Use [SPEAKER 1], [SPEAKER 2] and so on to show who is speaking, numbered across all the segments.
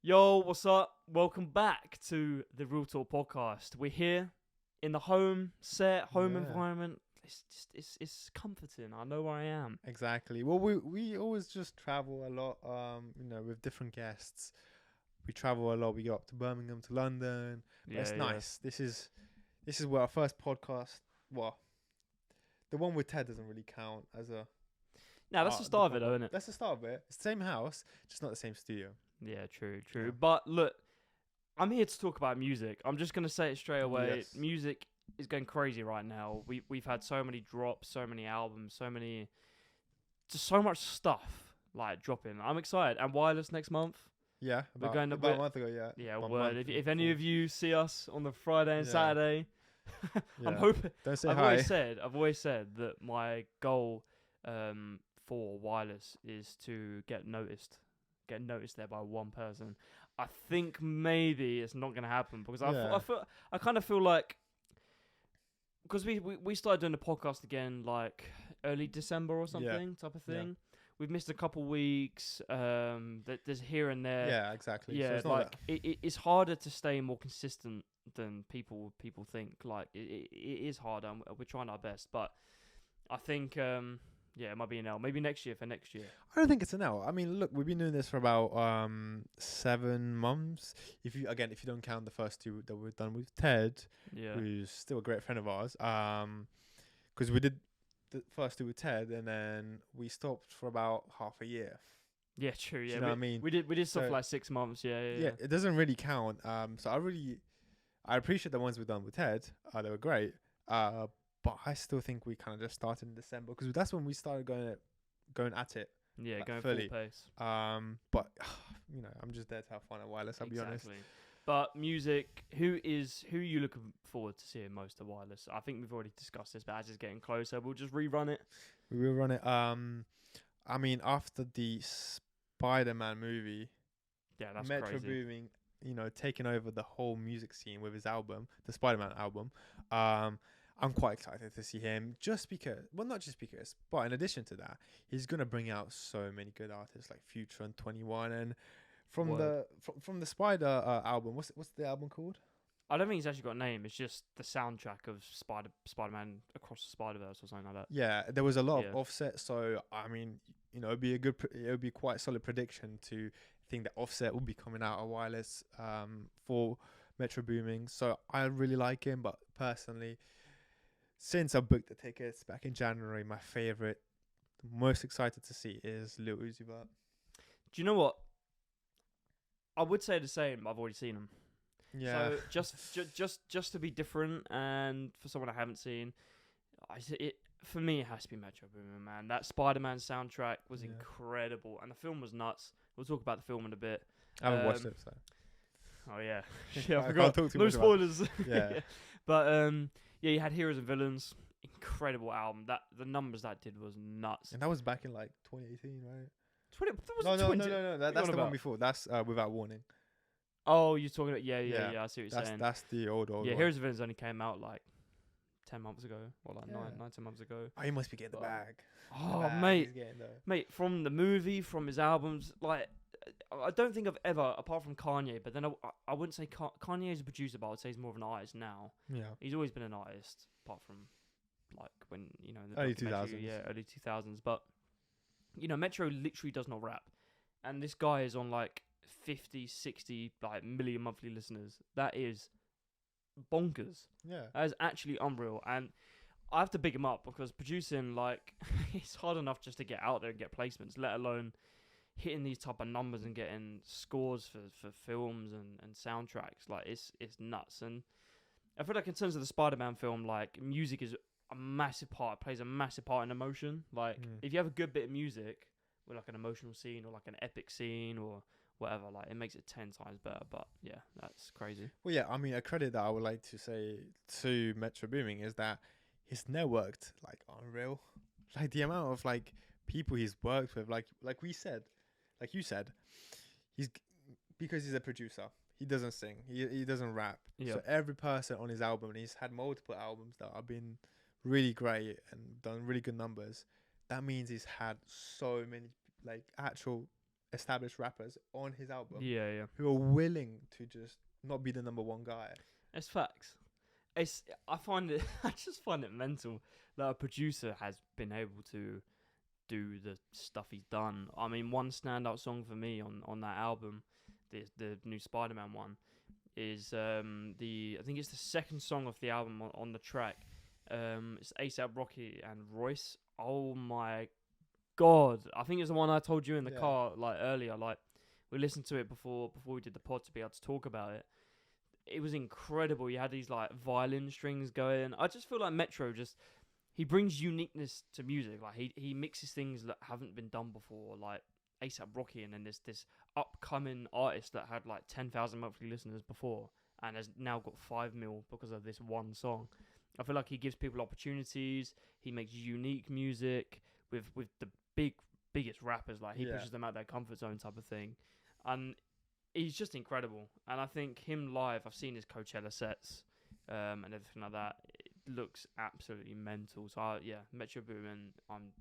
[SPEAKER 1] Yo, what's up? Welcome back to the RealTalk podcast. We're here in the home
[SPEAKER 2] Yeah,
[SPEAKER 1] environment. It's comforting. I know where I am.
[SPEAKER 2] exactly. Well, we always just travel a lot. With different guests. We travel a lot. We go up to Birmingham, to London, but
[SPEAKER 1] Yeah,
[SPEAKER 2] it's
[SPEAKER 1] yeah.
[SPEAKER 2] nice. This is where our first podcast. Well, the one with Ted doesn't really count as a
[SPEAKER 1] Now that's the
[SPEAKER 2] the
[SPEAKER 1] start of it, though,
[SPEAKER 2] proper.
[SPEAKER 1] isn't it?
[SPEAKER 2] That's the start of it. It's the same house, just not the same studio.
[SPEAKER 1] Yeah, true,
[SPEAKER 2] Yeah.
[SPEAKER 1] true. But look, I'm here to talk about music. I'm just gonna say it straight away.
[SPEAKER 2] Yes.
[SPEAKER 1] Music is going crazy right now. We've had so many drops, so many albums, just so much stuff like dropping. I'm excited. And Wireless next month.
[SPEAKER 2] Yeah.
[SPEAKER 1] We're
[SPEAKER 2] About
[SPEAKER 1] going to
[SPEAKER 2] about a month ago. Yeah.
[SPEAKER 1] Yeah,
[SPEAKER 2] About a
[SPEAKER 1] word.
[SPEAKER 2] month
[SPEAKER 1] If any
[SPEAKER 2] before.
[SPEAKER 1] of you see us on the Friday and
[SPEAKER 2] Yeah.
[SPEAKER 1] Saturday, I'm
[SPEAKER 2] Yeah.
[SPEAKER 1] hoping.
[SPEAKER 2] Don't say
[SPEAKER 1] I've
[SPEAKER 2] hi.
[SPEAKER 1] always said that my goal for Wireless is to get noticed there by one person. I think maybe it's not gonna happen because
[SPEAKER 2] Yeah.
[SPEAKER 1] I kind of feel like because we started doing the podcast again like early December or
[SPEAKER 2] Yeah.
[SPEAKER 1] something type of
[SPEAKER 2] Yeah.
[SPEAKER 1] thing. We've missed a couple weeks. There's here and there.
[SPEAKER 2] Yeah. Exactly. So
[SPEAKER 1] Yeah,
[SPEAKER 2] it's not
[SPEAKER 1] like
[SPEAKER 2] that.
[SPEAKER 1] it's harder to stay more consistent than people think. Like it is harder, and we're trying our best. But I think yeah, it might be an L. Maybe next year for next year.
[SPEAKER 2] I don't think it's an L. I mean, look, we've been doing this for about 7 months. If you don't count the first two that we've done with Ted,
[SPEAKER 1] Yeah,
[SPEAKER 2] who's still a great friend of ours. Because we did the first two with Ted, and then we stopped for about half a year.
[SPEAKER 1] yeah, true.
[SPEAKER 2] Do
[SPEAKER 1] Yeah,
[SPEAKER 2] you know what I mean?
[SPEAKER 1] we did stuff
[SPEAKER 2] So
[SPEAKER 1] for like 6 months. Yeah, yeah,
[SPEAKER 2] yeah, it doesn't really count. So I appreciate the ones we've done with Ted. They were great. But I still think we kind of just started in December because that's when we started going at it
[SPEAKER 1] yeah.
[SPEAKER 2] like
[SPEAKER 1] Going
[SPEAKER 2] fully.
[SPEAKER 1] full pace.
[SPEAKER 2] But I'm just there to have fun at Wireless. I'll be honest.
[SPEAKER 1] Exactly. But music, who are you looking forward to seeing most of Wireless? I think we've already discussed this, but as it's getting closer, we'll just rerun it.
[SPEAKER 2] We will run it. I mean, after the Spider-Man movie,
[SPEAKER 1] Yeah, that's
[SPEAKER 2] Metro
[SPEAKER 1] crazy.
[SPEAKER 2] Boomin, taking over the whole music scene with his album, the Spider-Man album. I'm quite excited to see him just because, well, not just because, but in addition to that, he's gonna bring out so many good artists like Future and 21, and from
[SPEAKER 1] Word.
[SPEAKER 2] from the Spider album, what's the album called?
[SPEAKER 1] I don't think it's actually got a name. It's just the soundtrack of Spider-Man Across the Spider-Verse or something like that.
[SPEAKER 2] Yeah, there was a lot
[SPEAKER 1] Yeah.
[SPEAKER 2] of Offset, so I mean, it would be quite solid prediction to think that Offset will be coming out of Wireless for Metro Booming. So I really like him, but personally, since I booked the tickets back in January, my favorite, the most excited to see is Lil Uzi Vert.
[SPEAKER 1] Do you know what? I would say the same. I've already seen them.
[SPEAKER 2] Yeah,
[SPEAKER 1] So just to be different and for someone I haven't seen, for me it has to be Metro Boomin, man. That Spider-Man soundtrack was
[SPEAKER 2] Yeah.
[SPEAKER 1] incredible, and the film was nuts. We'll talk about the film in a bit.
[SPEAKER 2] I haven't watched
[SPEAKER 1] Um,
[SPEAKER 2] it, so
[SPEAKER 1] Oh yeah, yeah, I
[SPEAKER 2] I
[SPEAKER 1] forgot.
[SPEAKER 2] can't talk too
[SPEAKER 1] No
[SPEAKER 2] much about
[SPEAKER 1] spoilers.
[SPEAKER 2] it. Yeah,
[SPEAKER 1] But yeah, you had Heroes and Villains. Incredible album. That the numbers that did was nuts.
[SPEAKER 2] and that was back in like 2018, right?
[SPEAKER 1] 20. That was
[SPEAKER 2] No, no,
[SPEAKER 1] 20.
[SPEAKER 2] no, no, no.
[SPEAKER 1] What
[SPEAKER 2] That's
[SPEAKER 1] you
[SPEAKER 2] the
[SPEAKER 1] on
[SPEAKER 2] one
[SPEAKER 1] about?
[SPEAKER 2] before. That's Without Warning.
[SPEAKER 1] Oh, you're talking about
[SPEAKER 2] Yeah,
[SPEAKER 1] yeah. I see what you're saying.
[SPEAKER 2] that's the old
[SPEAKER 1] Yeah,
[SPEAKER 2] one.
[SPEAKER 1] Heroes and Villains only came out like 10 months ago, or like
[SPEAKER 2] Yeah.
[SPEAKER 1] 9 10 months ago.
[SPEAKER 2] Oh, he must be getting the
[SPEAKER 1] But,
[SPEAKER 2] bag.
[SPEAKER 1] Oh,
[SPEAKER 2] The bag
[SPEAKER 1] mate,
[SPEAKER 2] he's getting though.
[SPEAKER 1] mate, from the movie, from his albums, like I don't think I've ever, apart from Kanye, but then I wouldn't say Kanye is a producer, but I would say he's more of an artist now.
[SPEAKER 2] Yeah,
[SPEAKER 1] He's always been an artist, apart from like when in the
[SPEAKER 2] early
[SPEAKER 1] documentary,
[SPEAKER 2] 2000s.
[SPEAKER 1] yeah, early 2000s. But Metro literally does not rap, and this guy is on like 50, 60 like million monthly listeners. That is bonkers.
[SPEAKER 2] Yeah,
[SPEAKER 1] That is actually unreal, and I have to big him up because producing, like, it's hard enough just to get out there and get placements, let alone hitting these type of numbers and getting scores for films and soundtracks. Like, it's nuts. And I feel like in terms of the Spider-Man film, like, music is a massive part, plays a massive part in emotion. Like,
[SPEAKER 2] Mm.
[SPEAKER 1] if you have a good bit of music with, like, an emotional scene or, like, an epic scene or whatever, like, it makes it 10 times better. But, yeah, that's crazy.
[SPEAKER 2] Well, yeah. I mean, a credit that I would like to say to Metro Booming is that he's networked like unreal. Like the amount of like people he's worked with, like we said, like you said, he's g- because he's a producer. He doesn't sing. He doesn't rap.
[SPEAKER 1] Yeah.
[SPEAKER 2] So every person on his album, and he's had multiple albums that have been really great and done really good numbers. That means he's had so many like actual established rappers on his album
[SPEAKER 1] Yeah.
[SPEAKER 2] who are willing to just not be the number one guy.
[SPEAKER 1] It's facts. I find it. I just find it mental that a producer has been able to do the stuff he's done. I mean, one standout song for me on that album, the new Spider-Man one, is I think it's the second song of the album on the track. It's ASAP Rocky and Royce. Oh my god! I think it's the one I told you in the car like earlier. Like we listened to it before we did the pod to be able to talk about it. It was incredible. You had these like violin strings going. I just feel like Metro he brings uniqueness to music. Like he mixes things that haven't been done before, like ASAP Rocky, and then this upcoming artist that had like 10,000 monthly listeners before and has now got 5 mil because of this one song. I feel like he gives people opportunities. He makes unique music with the biggest rappers. Like he pushes them out their comfort zone type of thing, and he's just incredible. And I think him live, I've seen his Coachella sets and everything like that. It looks absolutely mental. So Metro Boomin, I'm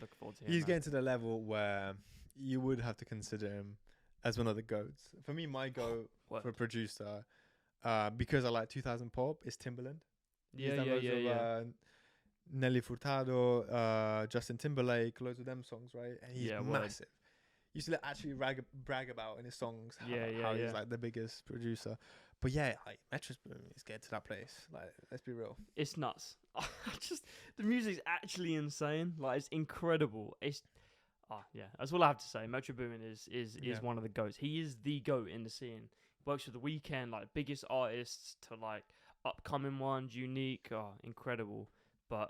[SPEAKER 1] looking forward to him.
[SPEAKER 2] He's getting to the level where you would have to consider him as one of the GOATs. For me, my GOAT for a producer, because I like 2000 Pop, is Timbaland.
[SPEAKER 1] Yeah.
[SPEAKER 2] Nelly Furtado, Justin Timberlake, loads of them songs, right? And he's massive. Used to actually brag about in his songs how he's like the biggest producer. But like Metro's Boom is getting to that place. Like, let's be real.
[SPEAKER 1] It's nuts. The music's actually insane. Like, it's incredible. That's all I have to say. Metro Boomin is one of the GOATs. He is the GOAT in the scene. Works with The Weeknd, like biggest artists to like upcoming ones, unique. Incredible. But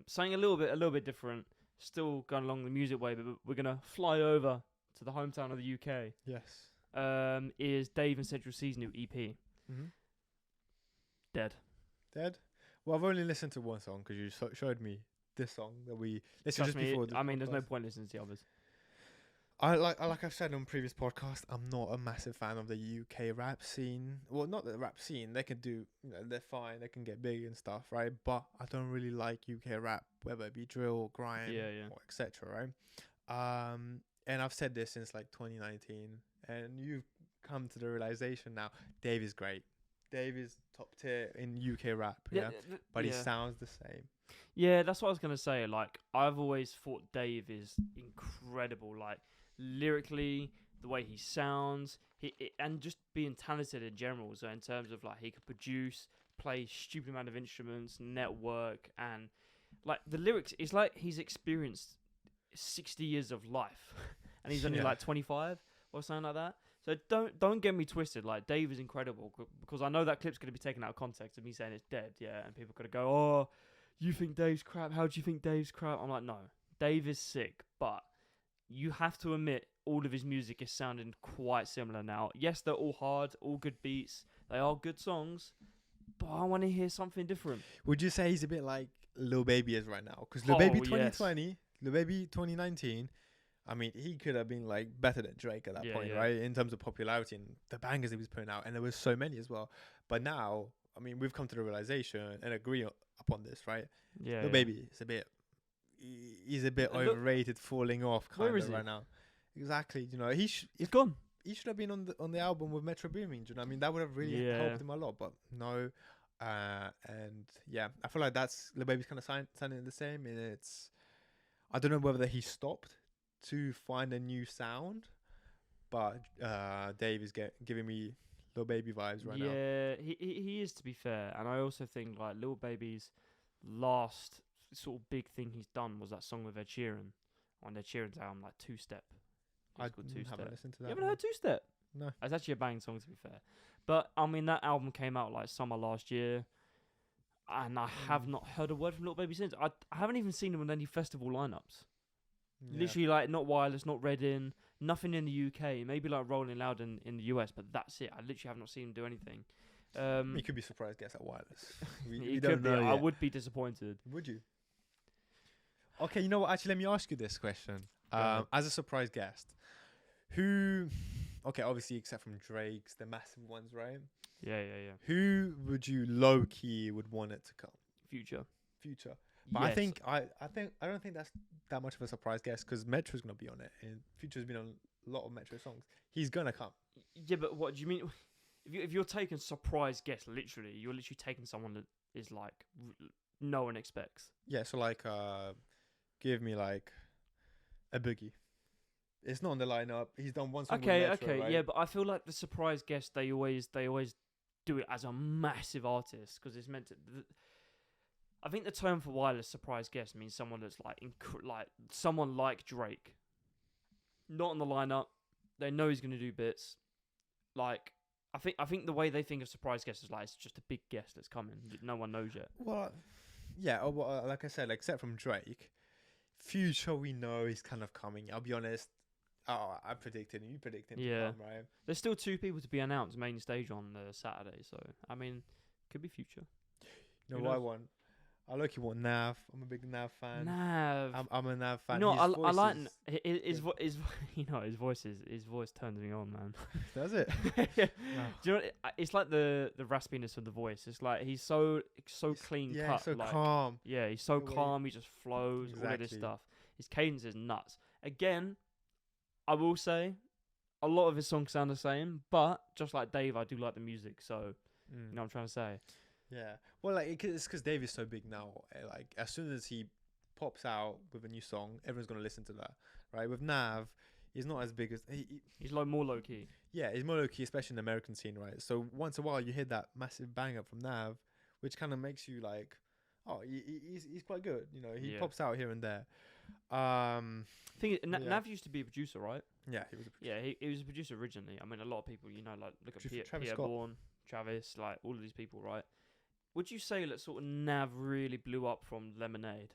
[SPEAKER 1] something a little bit different. Still going along the music way, but we're gonna fly over to the hometown of the UK.
[SPEAKER 2] Yes.
[SPEAKER 1] Is Dave and Central C's new EP.
[SPEAKER 2] Mm-hmm.
[SPEAKER 1] Dead.
[SPEAKER 2] Well, I've only listened to one song because you showed me this song that we listened just before.
[SPEAKER 1] I mean, there's no point listening to the others.
[SPEAKER 2] Like I've said on previous podcasts, I'm not a massive fan of the UK rap scene. Well, not the rap scene. They can do, they're fine. They can get big and stuff, right? But I don't really like UK rap, whether it be drill or grime or etc. Right? And I've said this since like 2019, and you've come to the realization now. Dave is great. Dave is top tier in UK rap, but he sounds the same.
[SPEAKER 1] Yeah, that's what I was gonna say. Like, I've always thought Dave is incredible. Like, lyrically, the way he sounds, and just being talented in general. So in terms of like, he could produce, play stupid amount of instruments, network, and like the lyrics. It's like he's experienced 60 years of life, and he's only like 25 or something like that. So don't get me twisted. Like, Dave is incredible, because I know that clip's going to be taken out of context of me saying it's dead, and people are going to go, oh, you think Dave's crap? How do you think Dave's crap? I'm like, no, Dave is sick, but you have to admit all of his music is sounding quite similar now. Yes, they're all hard, all good beats, they are good songs, but I want to hear something different.
[SPEAKER 2] Would you say he's a bit like Lil Baby is right now? Because Lil Baby 2020, Lil Baby 2019, I mean, he could have been like better than Drake at that point, right? In terms of popularity and the bangers he was putting out, and there was so many as well. But now, I mean, we've come to the realization and agree upon this, right? Lil Baby is he's a bit overrated, falling off kind of right now. Exactly, he's
[SPEAKER 1] gone.
[SPEAKER 2] He should have been on the album with Metro Boomin. I mean, that would have really helped him a lot. But no, and I feel like that's Lil Baby's kind of sounding the same, and I don't know whether he stopped to find a new sound, but Dave is giving me Lil Baby vibes right now.
[SPEAKER 1] Yeah, he is, to be fair, and I also think like Lil Baby's last sort of big thing he's done was that song with Ed Sheeran on Ed Sheeran's album, like Two Step.
[SPEAKER 2] I haven't listened to that.
[SPEAKER 1] You haven't heard Two Step?
[SPEAKER 2] No.
[SPEAKER 1] It's actually a banging song, to be fair. But I mean, that album came out like summer last year, and I have not heard a word from Lil Baby since. I haven't even seen him on any festival lineups. Literally, like, not Wireless, not Reading, nothing in the UK. Maybe like Rolling Loud in the US, but that's it. I literally have not seen him do anything.
[SPEAKER 2] He could be surprised guess at Wireless.
[SPEAKER 1] He could be. I would be disappointed.
[SPEAKER 2] Would you? Okay, you know what? Actually, let me ask you this question. As a surprise guest, who? Okay, obviously, except from Drake's, the massive ones, right?
[SPEAKER 1] Yeah.
[SPEAKER 2] Who would you low key would want it to come?
[SPEAKER 1] Future.
[SPEAKER 2] But
[SPEAKER 1] yes.
[SPEAKER 2] I don't think that's that much of a surprise guess because Metro's gonna be on it, and Future's been on a lot of Metro songs. He's gonna come.
[SPEAKER 1] Yeah, but what do you mean? If you're taking surprise guess, literally, you're literally taking someone that is like no one expects.
[SPEAKER 2] Yeah, so like, give me like a Boogie. It's not on the lineup. He's done one song with Metro, right?
[SPEAKER 1] Yeah, but I feel like the surprise guest they always do it as a massive artist because it's meant to. I think the term for wireless surprise guest means someone that's like like someone like Drake, not on the lineup. They know he's gonna do bits. Like I think the way they think of surprise guest is like it's just a big guest that's coming. No one knows yet.
[SPEAKER 2] Well, yeah. Well, like I said, like, except from Drake, Future we know he's kind of coming. I'll be honest. Oh, I predicted and you predicted him to come, right?
[SPEAKER 1] There's still 2 people to be announced main stage on Saturday, so I mean, could be Future.
[SPEAKER 2] You know what I want? I look, you want Nav. I'm a big Nav fan.
[SPEAKER 1] Nav.
[SPEAKER 2] I'm a Nav fan.
[SPEAKER 1] You know, I like
[SPEAKER 2] is-
[SPEAKER 1] his you know his voice turns me on, man.
[SPEAKER 2] Does it?
[SPEAKER 1] Yeah.
[SPEAKER 2] No.
[SPEAKER 1] Do you know it's like the raspiness of the voice. It's like he's so clean
[SPEAKER 2] Yeah,
[SPEAKER 1] cut,
[SPEAKER 2] so
[SPEAKER 1] like,
[SPEAKER 2] calm.
[SPEAKER 1] Yeah, he's so
[SPEAKER 2] The way-
[SPEAKER 1] calm. He just flows. All of this
[SPEAKER 2] Exactly.
[SPEAKER 1] stuff. His cadence is nuts. Again, I will say, a lot of his songs sound the same, but just like Dave, I do like the music. So you know what I'm trying to say.
[SPEAKER 2] Yeah. Well, like, it's because Dave is so big now. Like, as soon as he pops out with a new song, everyone's gonna listen to that, right? With Nav, he's not as big as
[SPEAKER 1] He's like more low key.
[SPEAKER 2] yeah, he's more low key, especially in the American scene, right? So once in a while, you hear that massive bang up from Nav, which kind of makes you like, oh, he's quite good. You know, he pops out here and there. Yeah.
[SPEAKER 1] Nav used to be a producer, right?
[SPEAKER 2] Yeah, he was.
[SPEAKER 1] Yeah, he was a producer originally. I mean, a lot of people, you know, like look at
[SPEAKER 2] Travis
[SPEAKER 1] Pierre
[SPEAKER 2] Scott.
[SPEAKER 1] Bourne, Travis, like all of these people, right? Would you say that sort of Nav really blew up from Lemonade?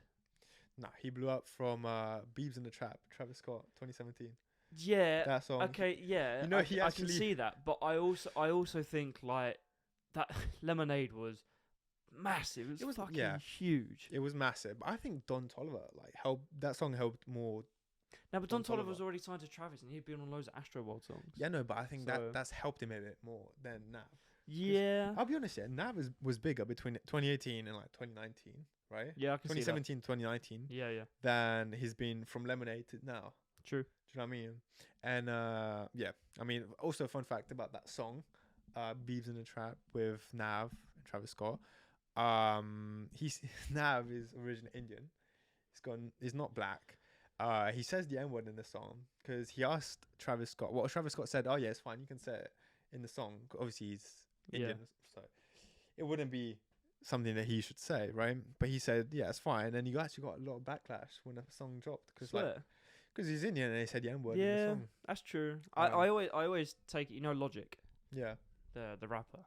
[SPEAKER 2] Nah, he blew up from Beebs in the Trap, Travis Scott, 2017.
[SPEAKER 1] Yeah.
[SPEAKER 2] That song.
[SPEAKER 1] Okay. Yeah.
[SPEAKER 2] You know,
[SPEAKER 1] I
[SPEAKER 2] he
[SPEAKER 1] can
[SPEAKER 2] actually-
[SPEAKER 1] see that, but I also think like that Lemonade was massive. It was fucking huge.
[SPEAKER 2] It was massive. I think Don Toliver helped. That song helped more.
[SPEAKER 1] Now, but Don
[SPEAKER 2] Don
[SPEAKER 1] Toliver
[SPEAKER 2] Toliver.
[SPEAKER 1] was already signed to Travis, and he'd been on loads of Astro World songs.
[SPEAKER 2] Yeah, no, but I think
[SPEAKER 1] So-
[SPEAKER 2] that's helped him a bit more than Nav.
[SPEAKER 1] Yeah.
[SPEAKER 2] I'll be honest, yeah, Nav was bigger between 2018 and like 2019, right?
[SPEAKER 1] Yeah, I can see that.
[SPEAKER 2] 2017, 2019,
[SPEAKER 1] Yeah.
[SPEAKER 2] than he's been from Lemonade to now.
[SPEAKER 1] True.
[SPEAKER 2] Do you know what I mean? And yeah, I mean, also a fun fact about that song, Beebs in the Trap with Nav and Travis Scott. He's Nav is originally Indian. He's not black. He says the N-word in the song because he asked Travis Scott. Well, Travis Scott said, "Oh yeah, it's fine. You can say it in the song." Obviously, he's Indian, so it wouldn't be something that he should say, right? But he said, "Yeah, it's fine." And you actually got a lot of backlash when the song dropped because he's Indian and he said the N-word in the
[SPEAKER 1] Yeah,
[SPEAKER 2] song.
[SPEAKER 1] that's true.
[SPEAKER 2] Yeah.
[SPEAKER 1] I always take it. You know, Logic,
[SPEAKER 2] Yeah,
[SPEAKER 1] the rapper.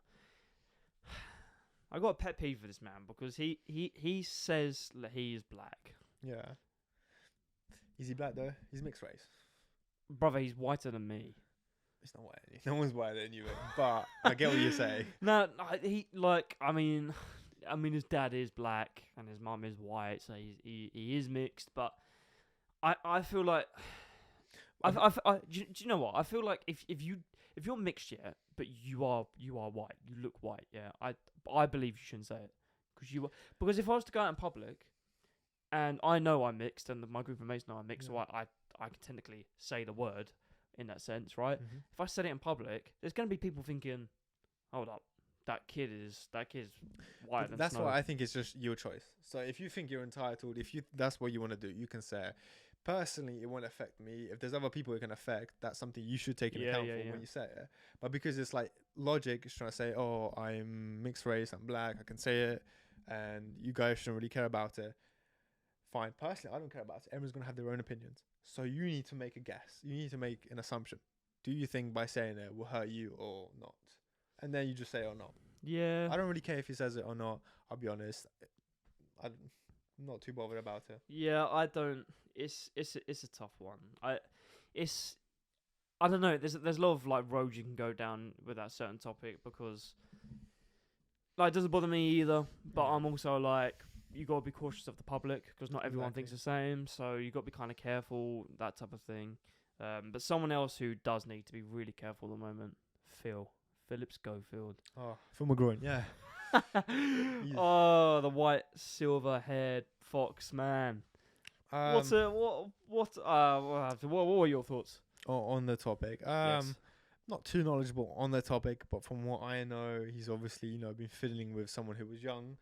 [SPEAKER 1] I got a pet peeve for this man because he says that he is black.
[SPEAKER 2] yeah. Is he black though? He's mixed race.
[SPEAKER 1] Brother, he's whiter than me.
[SPEAKER 2] It's not white. No one's whiter than you, but I get what you're saying.
[SPEAKER 1] No, I mean, his dad is black and his mum is white, so he is mixed. But I feel like do you know what? I feel like if you're mixed, yeah, but you are white, you look white, yeah. I believe you shouldn't say it because if I was to go out in public, and I know I'm mixed, and my group of mates know I'm mixed, so I can technically say the word in that sense, right?
[SPEAKER 2] Mm-hmm.
[SPEAKER 1] If I said it in public, there's gonna be people thinking, "Hold up, that kid's white."
[SPEAKER 2] But that's why I think it's just your choice. So if you think you're entitled, that's what you want to do, you can say it. Personally, it won't affect me. If there's other people it can affect, that's something you should take into account when you say it. But because it's like Logic is trying to say, "Oh, I'm mixed race, I'm black, I can say it," and you guys shouldn't really care about it. Fine. Personally, I don't care about it. Everyone's going to have their own opinions. So you need to make a guess. You need to make an assumption. Do you think by saying it will hurt you or not? And then you just say or not.
[SPEAKER 1] Yeah.
[SPEAKER 2] I don't really care if he says it or not. I'll be honest. I'm not too bothered about it.
[SPEAKER 1] Yeah, I don't. It's a tough one. I don't know. There's a lot of like roads you can go down with that certain topic because like it doesn't bother me either. But I'm also like, you gotta be cautious of the public because not everyone thinks the same. So you gotta be kind of careful, that type of thing. But someone else who does need to be really careful at the moment, Philip Schofield.
[SPEAKER 2] Oh, Phil McGraw, yeah. He's,
[SPEAKER 1] Oh, the white silver-haired fox man.
[SPEAKER 2] um,
[SPEAKER 1] What were your thoughts?
[SPEAKER 2] on the topic.
[SPEAKER 1] Yes.
[SPEAKER 2] Not too knowledgeable on the topic, but from what I know, he's obviously been fiddling with someone who was young.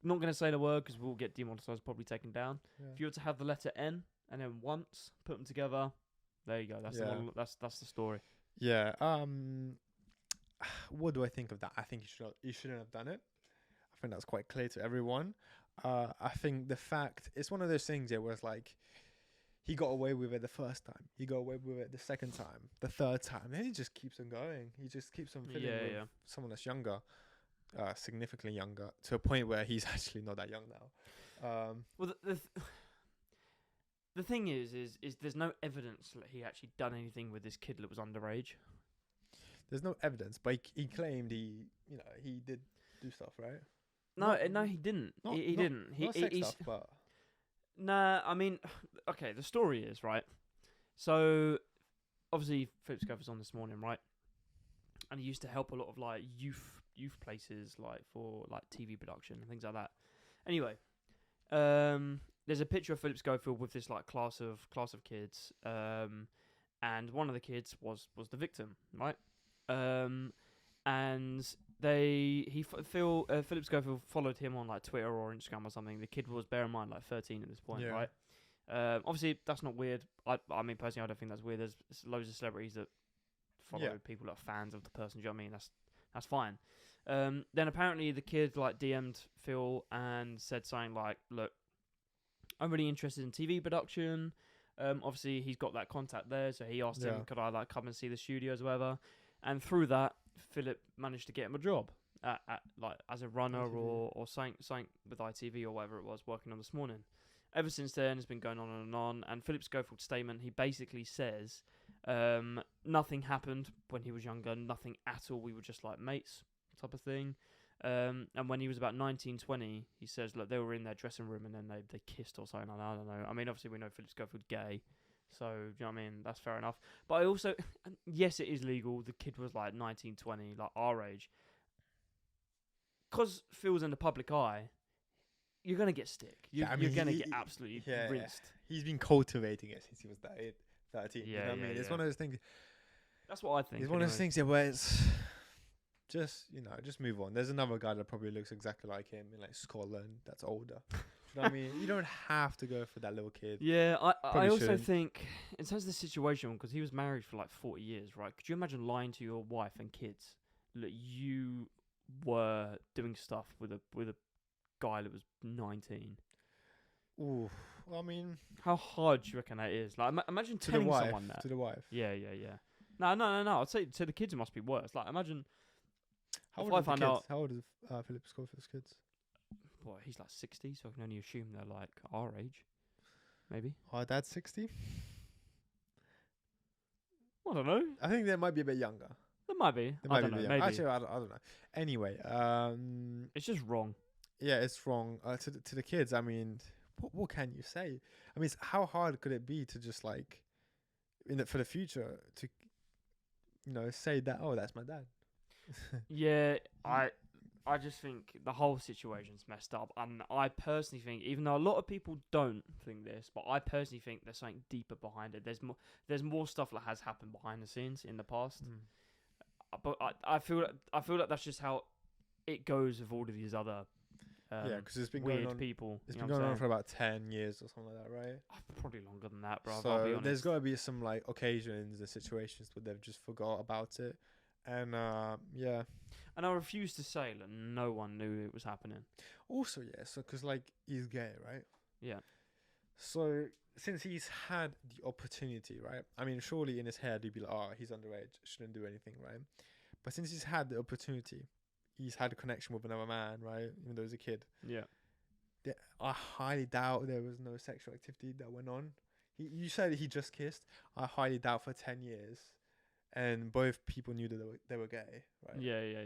[SPEAKER 1] Not gonna say the word because we'll get demonetized, probably taken down.
[SPEAKER 2] Yeah.
[SPEAKER 1] If you were to have the letter N and then once put them together, there you go. That's the
[SPEAKER 2] Yeah.
[SPEAKER 1] model, that's the story.
[SPEAKER 2] Yeah. What do I think of that? I think you shouldn't have done it. I think that's quite clear to everyone. I think the fact it's one of those things, where it's like he got away with it the first time, he got away with it the second time, the third time, and he just keeps on going. He just keeps on fiddling with someone that's younger, significantly younger, to a point where he's actually not that young now.
[SPEAKER 1] Well, the thing is there's no evidence that he actually done anything with this kid that was underage.
[SPEAKER 2] There's no evidence, but he claimed he did do stuff, right?
[SPEAKER 1] No, he didn't. He didn't.
[SPEAKER 2] Not sex stuff, but
[SPEAKER 1] Nah, I mean, okay, the story is, right, so, obviously, Philip Schofield was on this morning, right, and he used to help a lot of, like, youth places, like, for, like, TV production and things like that. Anyway, there's a picture of Philip Schofield with this, like, class of kids, and one of the kids was the victim, right, and Philip Schofield followed him on like Twitter or Instagram or something. The kid was, bear in mind, like 13 at this point, right? Obviously that's not weird. I mean personally, I don't think that's weird. There's loads of celebrities that follow people that are fans of the person. Do you know what I mean? That's fine. Then apparently the kid like DM'd Phil and said something like, "Look, I'm really interested in TV production." Obviously he's got that contact there, so he asked him, "Could I like come and see the studios or whatever?" And through that, Philip managed to get him a job at like as a runner or something with ITV or whatever it was, working on this morning. Ever since then, it's been going on and on. And Philip Schofield's statement, he basically says, nothing happened when he was younger, nothing at all. We were just like mates, type of thing. And when he was about 19, 20, he says, look, they were in their dressing room and then they kissed or something. I don't know. I mean, obviously we know Philip Schofield gay. So, do you know what I mean? That's fair enough. But I also, yes, it is legal. The kid was like 19, 20, like our age. Because Phil's in the public eye, you're going to get stick. You're going to get absolutely rinsed.
[SPEAKER 2] He's been cultivating it since he was 13.
[SPEAKER 1] Yeah,
[SPEAKER 2] you know what I mean? It's one of those things.
[SPEAKER 1] That's what I think.
[SPEAKER 2] It's one of those things where it's just, just move on. There's another guy that probably looks exactly like him in like Scotland that's older. You know what I mean? You don't have to go for that little kid.
[SPEAKER 1] Yeah, I also think, in terms of the situation, because he was married for like 40 years, right? Could you imagine lying to your wife and kids that you were doing stuff with a guy that was 19?
[SPEAKER 2] Ooh, well, I mean,
[SPEAKER 1] how hard do you reckon that is? Like, imagine
[SPEAKER 2] to
[SPEAKER 1] telling
[SPEAKER 2] the wife,
[SPEAKER 1] someone that.
[SPEAKER 2] To the wife.
[SPEAKER 1] Yeah. No. I'd say to the kids it must be worse. Like, imagine.
[SPEAKER 2] How old are Philip Schofield's kids?
[SPEAKER 1] Boy, he's like 60, so I can only assume they're like our age, maybe.
[SPEAKER 2] Our dad's 60.
[SPEAKER 1] I don't know.
[SPEAKER 2] I think they might be a bit younger.
[SPEAKER 1] There might be. I don't know. Maybe.
[SPEAKER 2] Actually, I don't know. Anyway,
[SPEAKER 1] it's just wrong.
[SPEAKER 2] Yeah, it's wrong. To the kids, I mean, what can you say? I mean, how hard could it be to just like, for the future to, say that, oh, that's my dad.
[SPEAKER 1] Yeah, I just think the whole situation's messed up, and I personally think, even though a lot of people don't think this, but I personally think there's something deeper behind it. There's more stuff that has happened behind the scenes in the past, but I feel like that's just how it goes with all of these other
[SPEAKER 2] because it's been
[SPEAKER 1] weird
[SPEAKER 2] going on,
[SPEAKER 1] people.
[SPEAKER 2] It's been going on for about 10 years or something like that, right?
[SPEAKER 1] Probably longer than that, bro.
[SPEAKER 2] So
[SPEAKER 1] I'll be honest.
[SPEAKER 2] There's got to be some like occasions and situations where they've just forgot about it. And yeah,
[SPEAKER 1] and I refuse to say that no one knew it was happening.
[SPEAKER 2] Also, yeah, so because like he's gay, right?
[SPEAKER 1] Yeah.
[SPEAKER 2] So since he's had the opportunity, right? I mean, surely in his head he'd be like, "Oh, he's underage, shouldn't do anything," right? But since he's had the opportunity, he's had a connection with another man, right? Even though he's a kid.
[SPEAKER 1] Yeah.
[SPEAKER 2] I highly doubt there was no sexual activity that went on. You said he just kissed. I highly doubt for 10 years. And both people knew that they were gay, right?
[SPEAKER 1] Yeah.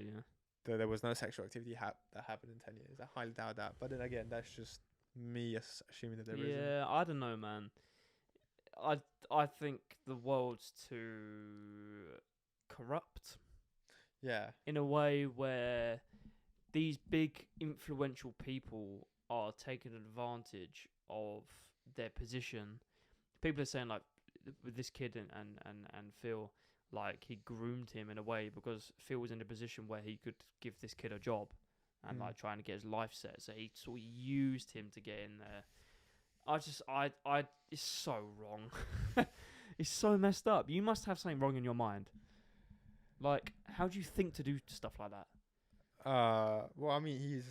[SPEAKER 2] That there was no sexual activity that happened in 10 years. I highly doubt that. But then again, that's just me assuming that there isn't.
[SPEAKER 1] Yeah, I don't know, man. I think the world's too corrupt.
[SPEAKER 2] Yeah.
[SPEAKER 1] In a way where these big influential people are taking advantage of their position. People are saying like with this kid and Phil, like he groomed him in a way because Phil was in a position where he could give this kid a job and like trying to get his life set. So he sort of used him to get in there. It's so wrong. It's so messed up. You must have something wrong in your mind. Like, how do you think to do stuff like that?
[SPEAKER 2] Well, I mean,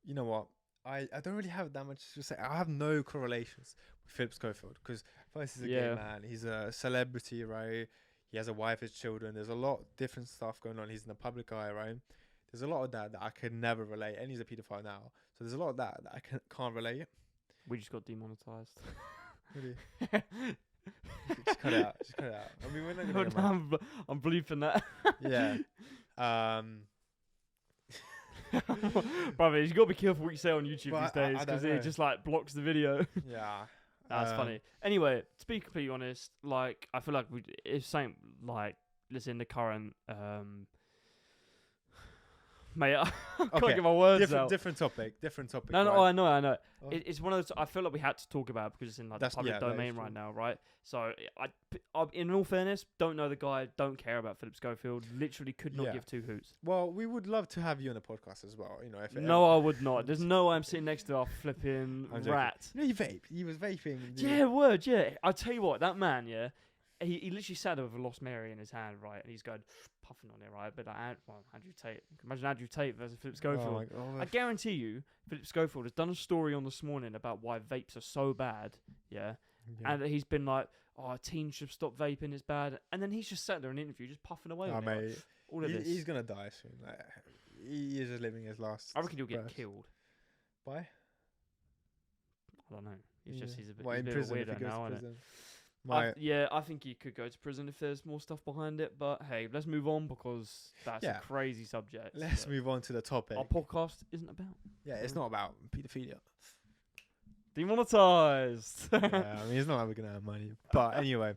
[SPEAKER 2] you know what? I don't really have that much to say. I have no correlations with Philip Schofield because first he's a gay man. He's a celebrity, right? He has a wife, his children. There's a lot of different stuff going on. He's in the public eye, right? There's a lot of that I could never relate. And he's a paedophile now. So there's a lot of that I can't relate. We
[SPEAKER 1] just got demonetized.
[SPEAKER 2] Really? Just cut it out. Just cut it out. I mean, we're not gonna
[SPEAKER 1] I'm bleeping that.
[SPEAKER 2] Yeah.
[SPEAKER 1] Brother, you got to be careful what you say on YouTube these days because it just like blocks the video.
[SPEAKER 2] Yeah.
[SPEAKER 1] That's funny. Anyway, to be completely honest, like I feel like it's something like listen the current mate, I can't get my words out.
[SPEAKER 2] Different topic.
[SPEAKER 1] No,
[SPEAKER 2] right?
[SPEAKER 1] I know.
[SPEAKER 2] Oh.
[SPEAKER 1] It's one of those. I feel like we had to talk about it because it's in like the public domain right now, right? So, I, in all fairness, don't know the guy, don't care about Philip Schofield. Literally, could not give two hoots.
[SPEAKER 2] Well, we would love to have you on the podcast as well. You know, if
[SPEAKER 1] I would not. There's no way I'm sitting next to a flipping rat.
[SPEAKER 2] You know, you vape. He was vaping.
[SPEAKER 1] Yeah, word. Yeah, I tell you what, that man. Yeah. He literally sat there with a Lost Mary in his hand, right? And he's going puffing on it, right? But like, Andrew Tate. Imagine Andrew Tate versus Philip Schofield. I guarantee you, Philip Schofield has done a story on This Morning about why vapes are so bad, yeah? And he's been like, teens should stop vaping, it's bad. And then he's just sat there in an interview, just puffing away with
[SPEAKER 2] mate,
[SPEAKER 1] it. All of this.
[SPEAKER 2] He's going to die soon. Like, he is just living his last.
[SPEAKER 1] I reckon he'll get killed.
[SPEAKER 2] Why?
[SPEAKER 1] I don't know. He's a bit,
[SPEAKER 2] in
[SPEAKER 1] prison,
[SPEAKER 2] a weirdo now, isn't it?
[SPEAKER 1] I think he could go to prison if there's more stuff behind it. But hey, let's move on because that's a crazy subject.
[SPEAKER 2] Let's move on to the topic.
[SPEAKER 1] Our podcast isn't about.
[SPEAKER 2] Yeah, it's not about paedophilia.
[SPEAKER 1] Demonetized.
[SPEAKER 2] Yeah, I mean, it's not like we're gonna have money. But anyway,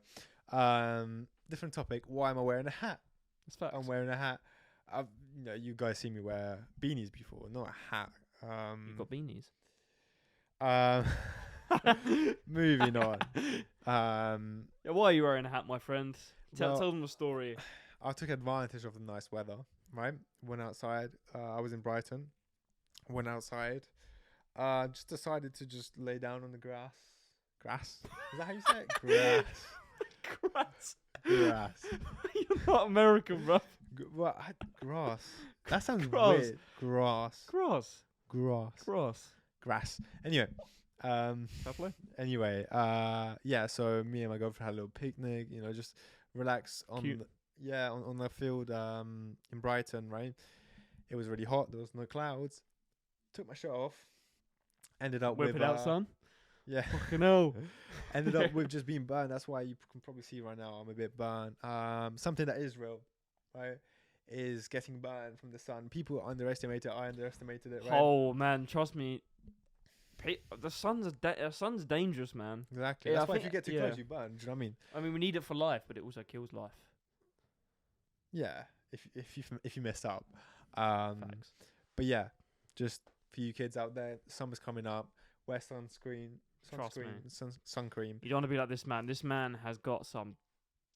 [SPEAKER 2] different topic. Why am I wearing a hat?
[SPEAKER 1] That's facts.
[SPEAKER 2] I'm wearing a hat. You guys see me wear beanies before, not a hat.
[SPEAKER 1] You've got beanies.
[SPEAKER 2] Moving on.
[SPEAKER 1] Why are you wearing a hat, my friend? Tell them the story.
[SPEAKER 2] I took advantage of the nice weather, right? Went outside. I was in Brighton. Went outside. Just decided to just lay down on the grass. Grass? Is that how you say it? Grass. Grass.
[SPEAKER 1] You're not American, bro.
[SPEAKER 2] Grass. That sounds
[SPEAKER 1] Grass.
[SPEAKER 2] weird. Grass. Anyway. Anyway, so me and my girlfriend had a little picnic, just relax on the field in Brighton, right? It was really hot, there was no clouds. Took my shirt off. Ended up
[SPEAKER 1] Whip
[SPEAKER 2] with
[SPEAKER 1] it out, son.
[SPEAKER 2] Yeah.
[SPEAKER 1] Fucking hell.
[SPEAKER 2] Ended up with just being burned. That's why you can probably see right now I'm a bit burned. Something that is real, right? Is getting burned from the sun. People underestimate it. I underestimated it, right?
[SPEAKER 1] Oh man, trust me. The sun's dangerous, man.
[SPEAKER 2] Exactly. That's why if you get too close, you burn. Do you know what I mean?
[SPEAKER 1] I mean, we need it for life, but it also kills life.
[SPEAKER 2] Yeah, if you mess up.
[SPEAKER 1] Facts.
[SPEAKER 2] But yeah, just for you kids out there, summer's coming up. Wear sunscreen. Sun cream.
[SPEAKER 1] You don't want to be like this man. This man has got some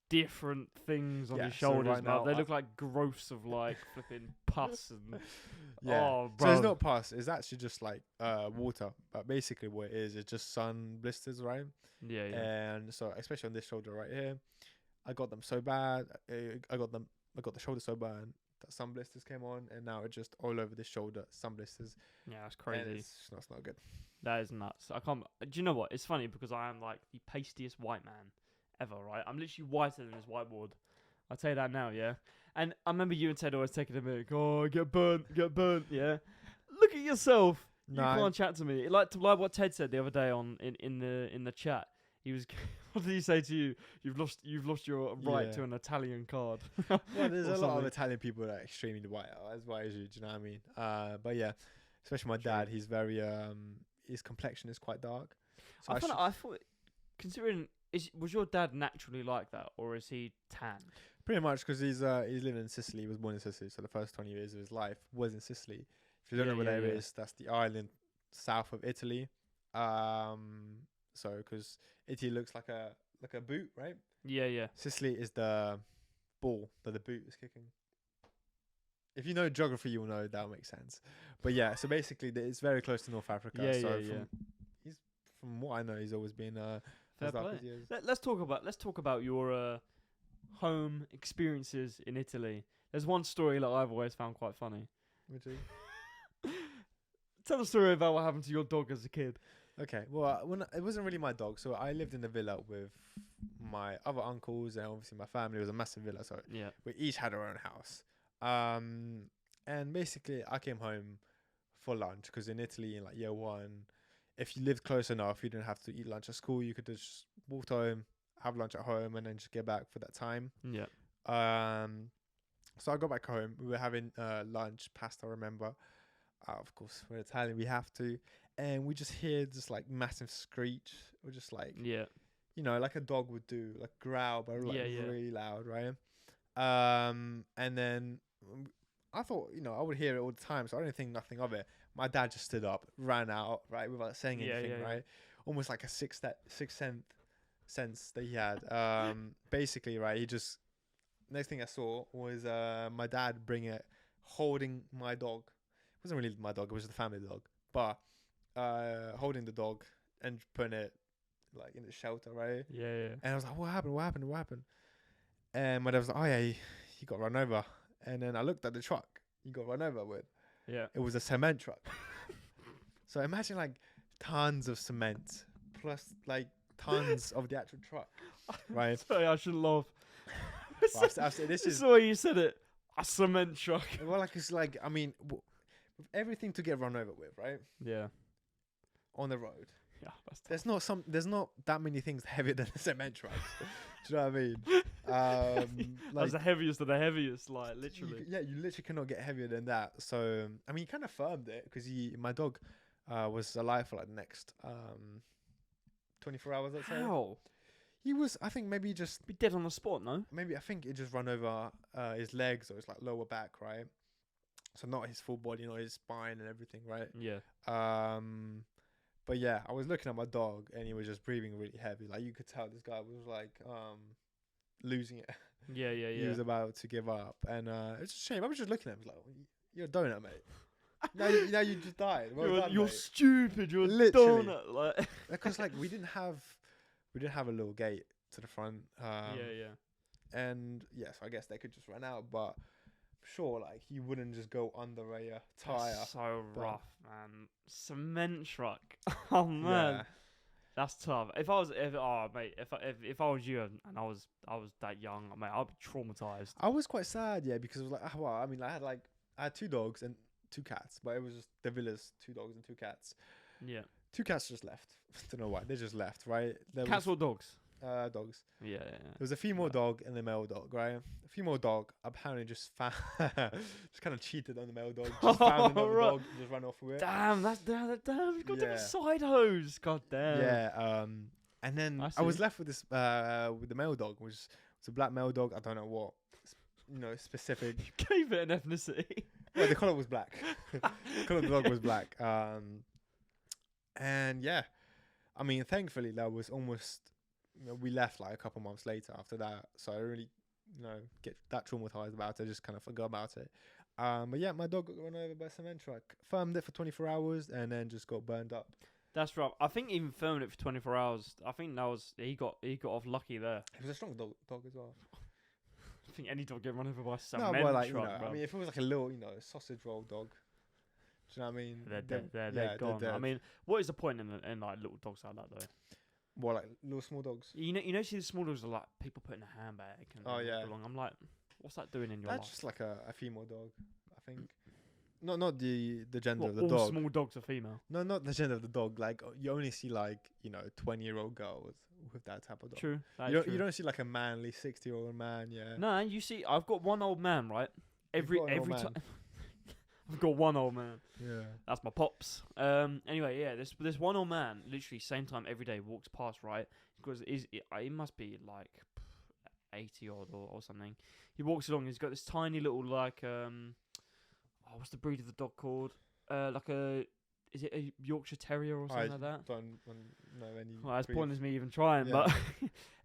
[SPEAKER 1] different things on his shoulders right now. They look like growths of like flipping pus and oh, bro.
[SPEAKER 2] So it's not pus. It's actually just like water. But basically, what it is just sun blisters, right?
[SPEAKER 1] Yeah.
[SPEAKER 2] And so, especially on this shoulder right here, I got them so bad. I got the shoulder so bad that sun blisters came on, and now it's just all over the shoulder. Sun blisters.
[SPEAKER 1] Yeah, that's crazy.
[SPEAKER 2] That's not good.
[SPEAKER 1] That is nuts. I can't. Do you know what? It's funny because I am like the pastiest white man ever, right? I'm literally whiter than this whiteboard. I'll tell you that now, yeah? And I remember you and Ted always taking a mic. Oh, get burnt, yeah? Look at yourself. You can't chat to me. Like what Ted said the other day in the chat. He was, what did he say to you? You've lost your right to an Italian card.
[SPEAKER 2] Well, there's a lot of Italian people that are extremely white, as white as you. Do you know what I mean? But yeah, especially my dad. He's very his complexion is quite dark. So
[SPEAKER 1] I thought, considering, was your dad naturally like that, or is he tan?
[SPEAKER 2] Pretty much because he's living in Sicily. He was born in Sicily, so the first 20 years of his life was in Sicily. If you don't know where that is, that's the island south of Italy. So because Italy looks like a boot, right?
[SPEAKER 1] Yeah.
[SPEAKER 2] Sicily is the ball that the boot is kicking. If you know geography, you'll know that makes sense. But yeah, so basically, it's very close to North Africa.
[SPEAKER 1] Yeah.
[SPEAKER 2] From what I know, he's always been
[SPEAKER 1] Fair
[SPEAKER 2] as dark
[SPEAKER 1] play.
[SPEAKER 2] as he is.
[SPEAKER 1] Let's talk about your home experiences in Italy. There's one story that I've always found quite funny.
[SPEAKER 2] Which is
[SPEAKER 1] Tell the story about what happened to your dog as a kid.
[SPEAKER 2] okay. Well, when it wasn't really my dog, so I lived in a villa with my other uncles and obviously my family. It was a massive villa, so
[SPEAKER 1] Yeah.
[SPEAKER 2] we each had our own house. And basically, I came home for lunch because in Italy, in like year one, if you lived close enough, you didn't have to eat lunch at school. You could just walk home, have lunch at home, and then just get back for that time.
[SPEAKER 1] Yeah.
[SPEAKER 2] So I got back home. We were having lunch, pasta, I remember. Of course, we're Italian, we have to. And we just hear this like massive screech, or just like,
[SPEAKER 1] Yeah.
[SPEAKER 2] you know, like a dog would do, like growl, but like
[SPEAKER 1] Yeah.
[SPEAKER 2] really loud, right? And then I thought, you know, I would hear it all the time, so I didn't think nothing of it. My dad just stood up, ran out, right, without saying anything, right? Almost like a sixth sense that he had. Basically, right, he just next thing I saw was my dad holding my dog. It wasn't really my dog; it was the family dog, but holding the dog and putting it like in the shelter, right?
[SPEAKER 1] Yeah.
[SPEAKER 2] And I was like, "What happened? What happened? What happened?" And my dad was like, "Oh yeah, he got run over." And then I looked at the truck he got run over with.
[SPEAKER 1] Yeah.
[SPEAKER 2] It was a cement truck. So imagine like tons of cement plus like tons of the actual truck, right?
[SPEAKER 1] Sorry, I shouldn't laugh.
[SPEAKER 2] Well, this is
[SPEAKER 1] the way you said it. A cement truck.
[SPEAKER 2] well, like it's like I mean, with everything to get run over with, right?
[SPEAKER 1] Yeah.
[SPEAKER 2] On the road,
[SPEAKER 1] Yeah. That's
[SPEAKER 2] there's not that many things heavier than a cement truck. Do you know what I mean?
[SPEAKER 1] That's the heaviest of the heaviest, like literally.
[SPEAKER 2] You literally cannot get heavier than that. So I mean, he kind of firmed it because my dog was alive for like the next 24 hours. I'd say.
[SPEAKER 1] How?
[SPEAKER 2] He was, I think, maybe just
[SPEAKER 1] Be dead on the spot, no?
[SPEAKER 2] maybe I think it just run over his legs or his like lower back, right? So not his full body, not his spine and everything, right?
[SPEAKER 1] Yeah.
[SPEAKER 2] But yeah, I was looking at my dog and he was just breathing really heavy. Like you could tell this guy was like losing it.
[SPEAKER 1] Yeah.
[SPEAKER 2] He was about to give up, and it's a shame. I was just looking at him like, "You're a donut, mate." now you just died. Well done,
[SPEAKER 1] you're
[SPEAKER 2] mate.
[SPEAKER 1] stupid. You're
[SPEAKER 2] Literally.
[SPEAKER 1] a donut. Like.
[SPEAKER 2] Because like we didn't have a little gate to the front.
[SPEAKER 1] Yeah.
[SPEAKER 2] And yes, I guess they could just run out, but sure, like you wouldn't just go under a tire.
[SPEAKER 1] That's so rough, man. Cement truck. Oh man,
[SPEAKER 2] Yeah.
[SPEAKER 1] that's tough. If I was you and I was that young, mate, I'd be traumatized.
[SPEAKER 2] I was quite sad, yeah, because it was like, well, I mean, I had 2 dogs and 2 cats, but it was just the villa's 2 dogs and 2 cats.
[SPEAKER 1] Yeah.
[SPEAKER 2] 2 cats just left. Don't know why they just left, right?
[SPEAKER 1] Cats or dogs?
[SPEAKER 2] Dogs.
[SPEAKER 1] Yeah.
[SPEAKER 2] There was a female dog and a male dog, right? The female dog apparently just found, just kind of cheated on the male dog. Just found another
[SPEAKER 1] Right.
[SPEAKER 2] dog, and just ran off with it.
[SPEAKER 1] Damn, damn. You've got
[SPEAKER 2] Yeah.
[SPEAKER 1] them side hose. God damn.
[SPEAKER 2] Yeah. And then
[SPEAKER 1] I
[SPEAKER 2] I was
[SPEAKER 1] see.
[SPEAKER 2] left with this with the male dog, which was a black male dog. I don't know what, specific.
[SPEAKER 1] Gave it an ethnicity.
[SPEAKER 2] Well, the color was black. The color of the dog was black. And yeah, I mean, thankfully that was almost. We left like a couple months later after that, so I really, get that traumatized about it. I just kind of forgot about it. But yeah, my dog got run over by a cement truck. Firmed it for 24 hours and then just got burned up.
[SPEAKER 1] That's rough. I think even filming it for 24 hours. I think that was he got off lucky there.
[SPEAKER 2] It was a strong dog as well.
[SPEAKER 1] I think any dog get run over by a
[SPEAKER 2] No,
[SPEAKER 1] cement
[SPEAKER 2] but like
[SPEAKER 1] truck, bro.
[SPEAKER 2] I mean, if it was like a little, sausage roll dog, do you know what I mean?
[SPEAKER 1] They're gone.
[SPEAKER 2] dead.
[SPEAKER 1] I mean, what is the point in like little dogs like that though?
[SPEAKER 2] What, like little small dogs?
[SPEAKER 1] See the small dogs are like people put in a handbag and
[SPEAKER 2] Oh,
[SPEAKER 1] they
[SPEAKER 2] yeah.
[SPEAKER 1] walk along. I'm like, what's that doing in your
[SPEAKER 2] That's
[SPEAKER 1] life?
[SPEAKER 2] just like a female dog, I think. Not the gender
[SPEAKER 1] What,
[SPEAKER 2] of the
[SPEAKER 1] all
[SPEAKER 2] dog.
[SPEAKER 1] small dogs are female.
[SPEAKER 2] No, not the gender of the dog. Like you only see like 20-year-old girls with that type of dog.
[SPEAKER 1] True.
[SPEAKER 2] You don't see like a manly 60-year-old man. Yeah.
[SPEAKER 1] No, you see, I've got one old man, right?
[SPEAKER 2] You've got an
[SPEAKER 1] Every
[SPEAKER 2] old
[SPEAKER 1] time.
[SPEAKER 2] man.
[SPEAKER 1] I've got one old man.
[SPEAKER 2] Yeah.
[SPEAKER 1] That's my pops. Anyway, yeah, this one old man, literally same time every day, walks past, right? Because he must be like 80 odd or something. He walks along. He's got this tiny little like what's the breed of the dog called? Is it a Yorkshire Terrier or something like that?
[SPEAKER 2] Don't know any.
[SPEAKER 1] Well, it's
[SPEAKER 2] breed.
[SPEAKER 1] pointless me even trying,
[SPEAKER 2] Yeah.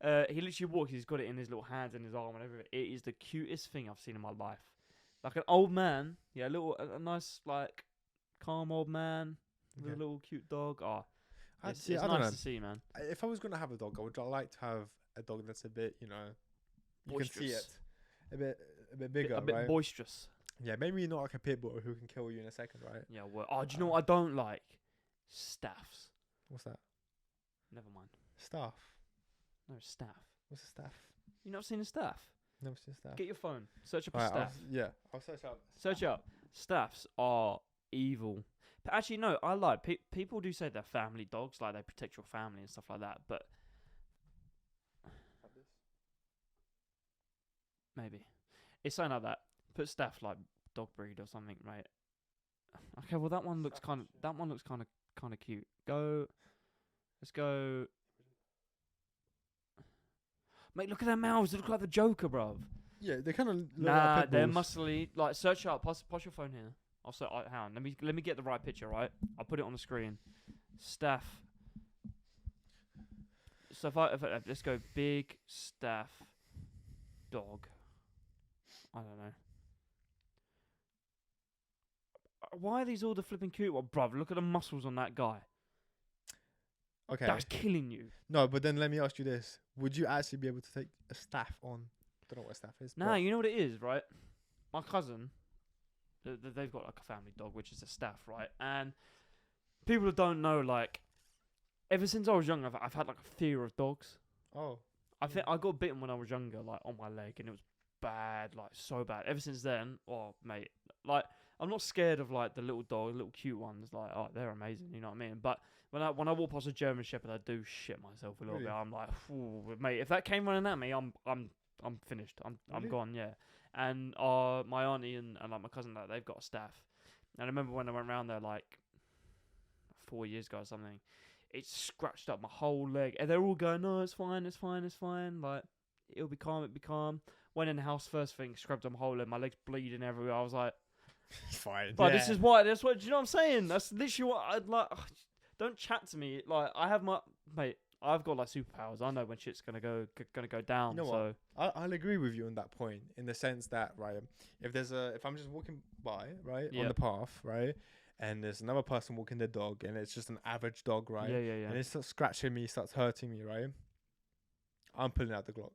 [SPEAKER 1] but he literally walks. He's got it in his little hands and his arm and everything. It is the cutest thing I've seen in my life. Like an old man, yeah, a nice like calm old man with
[SPEAKER 2] Okay.
[SPEAKER 1] a little cute dog. Oh,
[SPEAKER 2] I
[SPEAKER 1] it's
[SPEAKER 2] don't
[SPEAKER 1] nice
[SPEAKER 2] know.
[SPEAKER 1] to see, man.
[SPEAKER 2] If I was gonna have a dog, I would like to have a dog that's a bit, you can see it,
[SPEAKER 1] Boisterous.
[SPEAKER 2] a bit bigger,
[SPEAKER 1] A bit
[SPEAKER 2] right?
[SPEAKER 1] boisterous.
[SPEAKER 2] Yeah, maybe not like a pit bull who can kill you in a second, right?
[SPEAKER 1] Yeah. Well, do you know what I don't like? Staffs.
[SPEAKER 2] What's that?
[SPEAKER 1] Never mind.
[SPEAKER 2] Staff.
[SPEAKER 1] No, staff.
[SPEAKER 2] What's a staff?
[SPEAKER 1] You not seen a staff?
[SPEAKER 2] Never seen staff.
[SPEAKER 1] Get your phone. Search up a
[SPEAKER 2] Right,
[SPEAKER 1] staff.
[SPEAKER 2] I'll search up.
[SPEAKER 1] Search up. Staffs are evil. But actually, no, I lie. People do say they're family dogs, like they protect your family and stuff like that. But maybe it's something like that. Put staff like dog breed or something, right? Okay, well that one looks kind of cute. Let's go. Mate, look at their mouths. They look like the Joker, bruv.
[SPEAKER 2] Yeah, they kind of look
[SPEAKER 1] Nah,
[SPEAKER 2] like pit
[SPEAKER 1] they're
[SPEAKER 2] bulls.
[SPEAKER 1] muscly. Like, search up. Pass your phone here. Hang on. Let me get the right picture. Right, I'll put it on the screen. Staff. So if let's go big staff dog. I don't know. Why are these all the flipping cute one, bruv? Look at the muscles on that guy.
[SPEAKER 2] Okay.
[SPEAKER 1] That's killing you.
[SPEAKER 2] No, but then let me ask you this: would you actually be able to take a staff on? Don't know what a staff is.
[SPEAKER 1] Nah,
[SPEAKER 2] but-
[SPEAKER 1] you know what it is, right? My cousin, they've got like a family dog, which is a staff, right? And people who don't know, like, ever since I was young, I've had like a fear of dogs.
[SPEAKER 2] Oh.
[SPEAKER 1] I think I got bitten when I was younger, like on my leg, and it was bad, like so bad. Ever since then, oh mate, like I'm not scared of like the little dog, little cute ones. Like, oh, they're amazing, you know what I mean? But when I walk past a German Shepherd, I do shit myself a little
[SPEAKER 2] Really?
[SPEAKER 1] bit. I'm like, ooh, mate, if that came running at me, I'm finished. I'm
[SPEAKER 2] Really?
[SPEAKER 1] gone. Yeah. And my auntie and like my cousin, like, they've got a staff. And I remember when I went round there like 4 years ago or something, it scratched up my whole leg, and they're all going, "No, it's fine, it's fine, it's fine. Like, it'll be calm, it'll be calm." Went in the house first thing, scrubbed on my whole leg, my legs bleeding everywhere. I was like,
[SPEAKER 2] Fine.
[SPEAKER 1] "But this is why. That's what. Do you know what I'm saying? That's literally what I'd like." Don't chat to me. Like, I have my mate. I've got like superpowers. I know when shit's gonna go down.
[SPEAKER 2] You know
[SPEAKER 1] so
[SPEAKER 2] what? I'll agree with you on that point, in the sense that, right, if I'm just walking by, right, on
[SPEAKER 1] Yeah.
[SPEAKER 2] the path, right, and there's another person walking their dog, and it's just an average dog, right,
[SPEAKER 1] yeah.
[SPEAKER 2] and it starts scratching me, starts hurting me, right, I'm pulling out the Glock.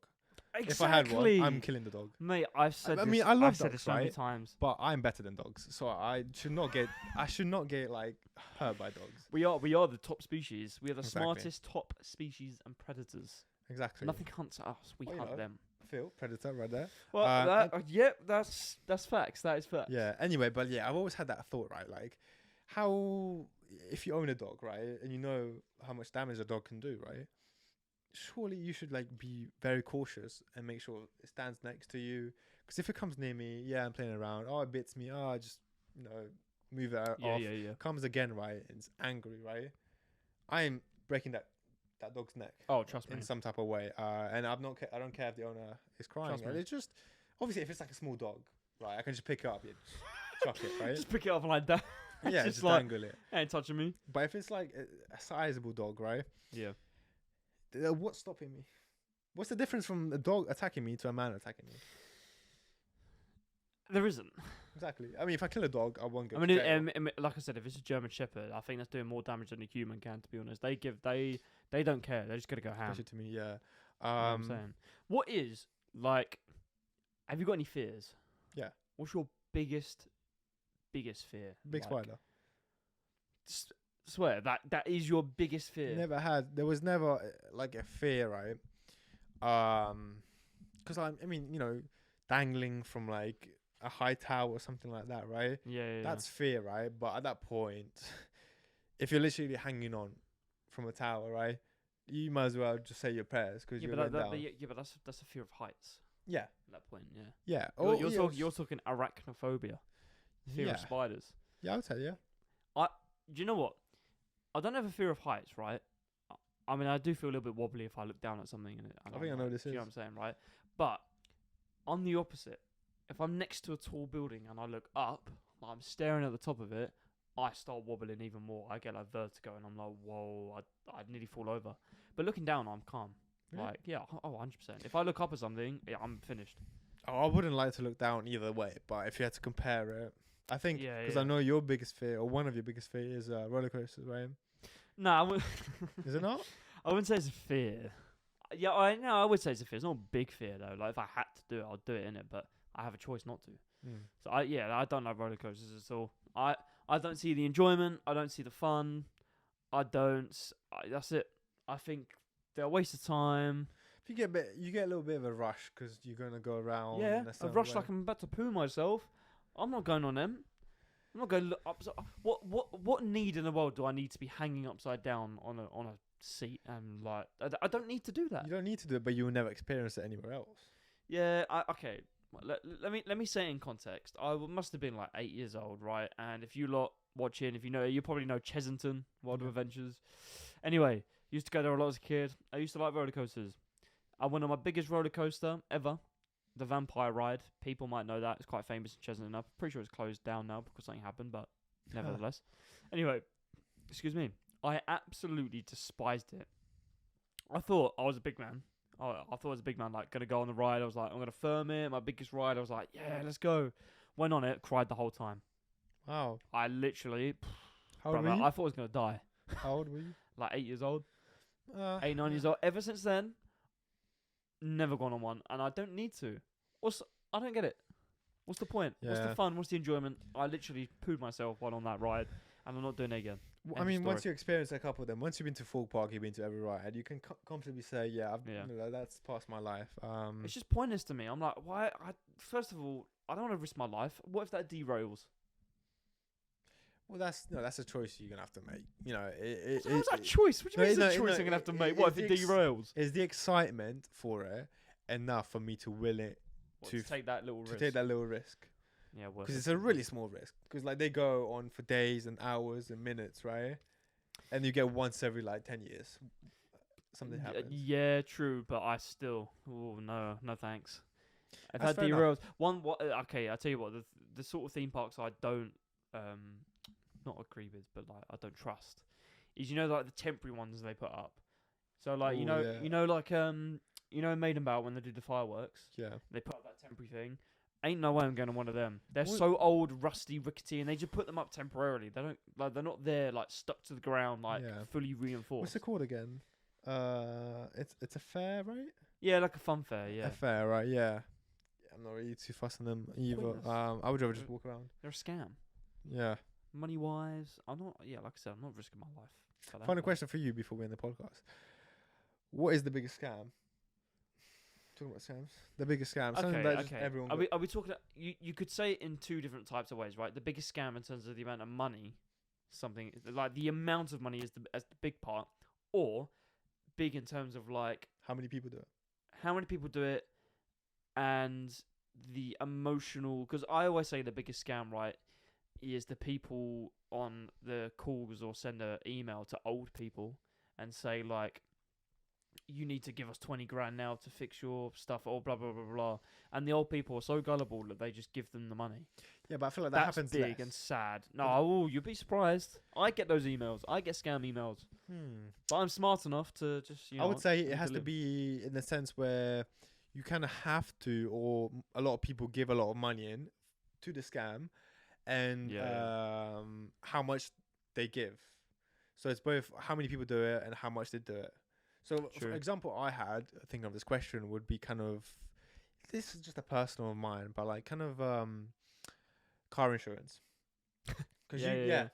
[SPEAKER 1] Exactly.
[SPEAKER 2] If I had one, I'm killing the dog.
[SPEAKER 1] Mate, I've said
[SPEAKER 2] I
[SPEAKER 1] this.
[SPEAKER 2] mean, I love
[SPEAKER 1] I've said
[SPEAKER 2] dogs,
[SPEAKER 1] this so many
[SPEAKER 2] right?
[SPEAKER 1] times.
[SPEAKER 2] But I'm better than dogs, so I should not get like hurt by dogs.
[SPEAKER 1] We are the top species. We are the
[SPEAKER 2] Exactly.
[SPEAKER 1] smartest top species and predators.
[SPEAKER 2] Exactly.
[SPEAKER 1] Nothing hunts us. We
[SPEAKER 2] Well, you
[SPEAKER 1] hunt
[SPEAKER 2] know.
[SPEAKER 1] them.
[SPEAKER 2] Phil, predator, right there.
[SPEAKER 1] Well, yep, that's facts. That is facts.
[SPEAKER 2] Yeah. Anyway, but yeah, I've always had that thought, right? Like, how if you own a dog, right, and you know how much damage a dog can do, right? Surely you should like be very cautious and make sure it stands next to you. Because if it comes near me, yeah, I'm playing around. Oh, it bits me. Oh, I just move it off.
[SPEAKER 1] Yeah.
[SPEAKER 2] Comes again, right? And it's angry, right? I'm breaking that dog's neck.
[SPEAKER 1] Oh, trust me.
[SPEAKER 2] In some type of way. And I don't care if the owner is crying.
[SPEAKER 1] Trust
[SPEAKER 2] And
[SPEAKER 1] me.
[SPEAKER 2] it's just obviously if it's like a small dog, right? I can just pick it up, chuck it, right?
[SPEAKER 1] Just pick it up like that.
[SPEAKER 2] Yeah,
[SPEAKER 1] just
[SPEAKER 2] just
[SPEAKER 1] like-
[SPEAKER 2] dangle it.
[SPEAKER 1] Ain't touching me.
[SPEAKER 2] But if it's like a sizable dog, right?
[SPEAKER 1] Yeah.
[SPEAKER 2] What's stopping me? What's the difference from a dog attacking me to a man attacking me?
[SPEAKER 1] There isn't.
[SPEAKER 2] Exactly. I mean, if I kill a dog, I won't go.
[SPEAKER 1] I
[SPEAKER 2] to
[SPEAKER 1] mean,
[SPEAKER 2] jail.
[SPEAKER 1] like I said, if it's a German Shepherd, I think that's doing more damage than a human can. To be honest, they don't care. They're just gonna go ham.
[SPEAKER 2] Especially to me, yeah.
[SPEAKER 1] You know what I'm saying, what is like? Have you got any fears?
[SPEAKER 2] Yeah.
[SPEAKER 1] What's your biggest fear?
[SPEAKER 2] Big
[SPEAKER 1] Like,
[SPEAKER 2] spider.
[SPEAKER 1] Swear that is your biggest fear.
[SPEAKER 2] There was never like a fear, right? Because I mean, dangling from like a high tower or something like that, right?
[SPEAKER 1] Yeah.
[SPEAKER 2] That's fear, right? But at that point, if you're literally hanging on from a tower, right, you might as well just say your prayers because you're going down.
[SPEAKER 1] but that's a fear of heights.
[SPEAKER 2] Yeah,
[SPEAKER 1] At that point, yeah.
[SPEAKER 2] yeah.
[SPEAKER 1] You're talking arachnophobia, fear of spiders.
[SPEAKER 2] Yeah, I'll tell you.
[SPEAKER 1] Do you know what? I don't have a fear of heights, right? I mean, I do feel a little bit wobbly if I look down at something. And
[SPEAKER 2] I think I know this
[SPEAKER 1] do you know
[SPEAKER 2] is.
[SPEAKER 1] what I'm saying, right? But I'm the opposite. If I'm next to a tall building and I look up, I'm staring at the top of it, I start wobbling even more. I get like vertigo and I'm like, whoa, I'd nearly fall over. But looking down, I'm calm.
[SPEAKER 2] Really?
[SPEAKER 1] Like, yeah, 100%. If I look up at something, yeah, I'm finished.
[SPEAKER 2] Oh, I wouldn't like to look down either way, but if you had to compare it, I think
[SPEAKER 1] Yeah,
[SPEAKER 2] because
[SPEAKER 1] yeah.
[SPEAKER 2] I know your biggest fear, or one of your biggest fears, is roller coasters, right?
[SPEAKER 1] No, I wouldn't.
[SPEAKER 2] Is it not?
[SPEAKER 1] I wouldn't say it's a fear. Yeah, I would say it's a fear. It's not a big fear though. Like if I had to do it, I'd do it in it. But I have a choice not to.
[SPEAKER 2] Mm.
[SPEAKER 1] So I don't like roller coasters at all. I don't see the enjoyment. I don't see the fun. That's it. I think they're a waste of time.
[SPEAKER 2] If you get a little bit of a rush because you're gonna go around.
[SPEAKER 1] Yeah,
[SPEAKER 2] in a
[SPEAKER 1] a
[SPEAKER 2] certain
[SPEAKER 1] rush
[SPEAKER 2] way.
[SPEAKER 1] like I'm about to poo myself. I'm not going on them. I'm not going to look up. What need in the world do I need to be hanging upside down on a seat and like I don't need to do that.
[SPEAKER 2] You don't need to do it, but you will never experience it anywhere else.
[SPEAKER 1] Yeah, okay. Let me say it in context. Must have been like 8 years old, right? And if you lot watching, if you probably know Chesington, World of Adventures. Anyway, used to go there a lot as a kid. I used to like roller coasters. I went on my biggest roller coaster ever, the Vampire Ride. People might know that. It's quite famous in Chesington. I'm pretty sure it's closed down now because something happened, but nevertheless. Anyway, excuse me. I absolutely despised it. I thought I was a big man. I thought I was a big man, like, going to go on the ride. I was like, I'm going to firm it. My biggest ride. I was like, yeah, let's go. Went on it, cried the whole time.
[SPEAKER 2] Wow.
[SPEAKER 1] I literally,
[SPEAKER 2] How old were
[SPEAKER 1] brother,
[SPEAKER 2] you?
[SPEAKER 1] I thought I was going to die.
[SPEAKER 2] How old were you?
[SPEAKER 1] Like 8 years old. 8, 9 years old. Ever since then, never gone on one. And I don't need to. I don't get it. What's the point? What's the
[SPEAKER 2] Yeah.
[SPEAKER 1] fun? What's the enjoyment? I literally pooed myself while on that ride. And I'm not doing it again.
[SPEAKER 2] I
[SPEAKER 1] End
[SPEAKER 2] mean,
[SPEAKER 1] of
[SPEAKER 2] once
[SPEAKER 1] story.
[SPEAKER 2] you experience a couple of them, once you've been to Folk Park, you've been to every ride, you can comfortably say, yeah,
[SPEAKER 1] Yeah.
[SPEAKER 2] That's past my life.
[SPEAKER 1] It's just pointless to me. I'm like, why? First of all, I don't want to risk my life. What if that derails?
[SPEAKER 2] Well, that's a choice you're gonna have to make. You know,
[SPEAKER 1] How's that a choice? What do you mean it's a choice I'm going to have to make? What if it
[SPEAKER 2] it's
[SPEAKER 1] derails?
[SPEAKER 2] Is the excitement for it enough for me to will it
[SPEAKER 1] To take that little
[SPEAKER 2] to
[SPEAKER 1] risk.
[SPEAKER 2] take that little risk?
[SPEAKER 1] Yeah, worth
[SPEAKER 2] Because
[SPEAKER 1] it.
[SPEAKER 2] it's a really small risk. Because like they go on for days and hours and minutes, right? And you get once every like 10 years, something happens.
[SPEAKER 1] Yeah, true, but I still. Oh no, thanks. If
[SPEAKER 2] That's
[SPEAKER 1] that
[SPEAKER 2] fair enough.
[SPEAKER 1] derails, okay, I tell you what, the sort of theme parks I don't not agree with, but like I don't trust, is like the temporary ones they put up. So like
[SPEAKER 2] Ooh, yeah.
[SPEAKER 1] Maiden Bow when they do the fireworks,
[SPEAKER 2] Yeah.
[SPEAKER 1] they put up that temporary thing. Ain't no way I'm going on one of them. They're
[SPEAKER 2] What-
[SPEAKER 1] so old, rusty, rickety, and they just put them up temporarily. They don't like they're not there like stuck to the ground like
[SPEAKER 2] Yeah.
[SPEAKER 1] fully reinforced.
[SPEAKER 2] What's it called again? It's a fair, right?
[SPEAKER 1] Yeah, like a fun fair. Yeah,
[SPEAKER 2] A fair, right? Yeah. I'm not really too fussed on them either.
[SPEAKER 1] Pointless.
[SPEAKER 2] I would rather just walk around.
[SPEAKER 1] they're a scam.
[SPEAKER 2] Yeah.
[SPEAKER 1] Money wise, I'm not. Yeah, like I said, I'm not risking my life. for that.
[SPEAKER 2] Final question for you before we end the podcast. What is the biggest scam? Talking about scams. The biggest scam. Something that just everyone.
[SPEAKER 1] Are we talking? You could say it in two different types of ways, right? The biggest scam in terms of the amount of money, something like the amount of money is the big part, or big in terms of like
[SPEAKER 2] How many people do it?
[SPEAKER 1] how many people do it, and the emotional. Because I always say the biggest scam, right, is the people on the calls or send an email to old people and say like, you need to give us 20 grand now to fix your stuff or blah blah blah blah, and the old people are so gullible that they just give them the money.
[SPEAKER 2] Yeah, but I feel like that
[SPEAKER 1] That's
[SPEAKER 2] happens
[SPEAKER 1] big
[SPEAKER 2] less.
[SPEAKER 1] and sad. No, you'd be surprised. I get those emails. I get scam emails, but I'm smart enough to just
[SPEAKER 2] I would say it has to be in the sense where you kind of have to, or a lot of people give a lot of money in to the scam, and
[SPEAKER 1] Yeah.
[SPEAKER 2] how much they give. So it's both how many people do it and how much they do it. So, for
[SPEAKER 1] True.
[SPEAKER 2] example, I had thinking of this question would be kind of, this is just a personal of mine, but like kind of car insurance. Because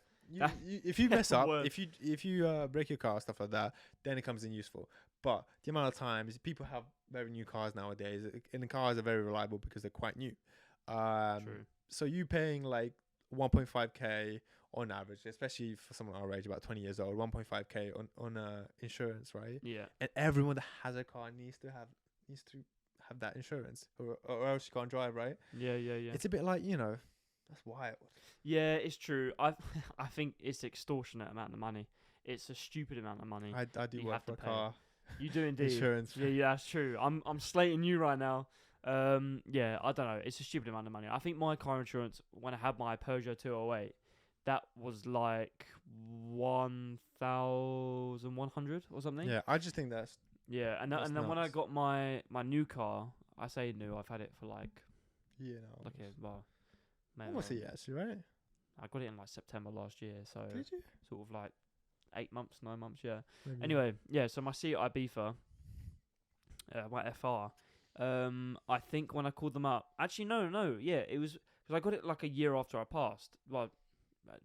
[SPEAKER 2] if you mess up,
[SPEAKER 1] Word.
[SPEAKER 2] if you break your car, stuff like that, then it comes in useful. But the amount of times people have very new cars nowadays, and the cars are very reliable because they're quite new.
[SPEAKER 1] True.
[SPEAKER 2] So you paying like 1.5k on average, especially for someone our age, about 20 years old, 1.5k on insurance, right?
[SPEAKER 1] Yeah.
[SPEAKER 2] And everyone that has a car needs to have that insurance, or else you can't drive, right?
[SPEAKER 1] Yeah.
[SPEAKER 2] It's a bit like, that's wild.
[SPEAKER 1] Yeah, it's true. I think it's extortionate amount of money. It's a stupid amount of money.
[SPEAKER 2] I do
[SPEAKER 1] You
[SPEAKER 2] work
[SPEAKER 1] have
[SPEAKER 2] for
[SPEAKER 1] to
[SPEAKER 2] a
[SPEAKER 1] pay
[SPEAKER 2] car.
[SPEAKER 1] You do indeed.
[SPEAKER 2] insurance.
[SPEAKER 1] Yeah, that's true. I'm slating you right now. Yeah, I don't know. It's a stupid amount of money. I think my car insurance, when I had my Peugeot 208, that was like 1,100 or something.
[SPEAKER 2] Yeah, I just think that's
[SPEAKER 1] Yeah, and
[SPEAKER 2] That's
[SPEAKER 1] then when I
[SPEAKER 2] nuts.
[SPEAKER 1] got my new car, I say new. I've had it for like maybe
[SPEAKER 2] almost a year actually, right?
[SPEAKER 1] I got it in like September last year, so
[SPEAKER 2] Did you?
[SPEAKER 1] sort of like 8 months, 9 months. Yeah.
[SPEAKER 2] Maybe.
[SPEAKER 1] Anyway, yeah. So my CEE Ibiza, my FR. I think when I called them up, actually no, yeah, it was because I got it like a year after I passed. Well,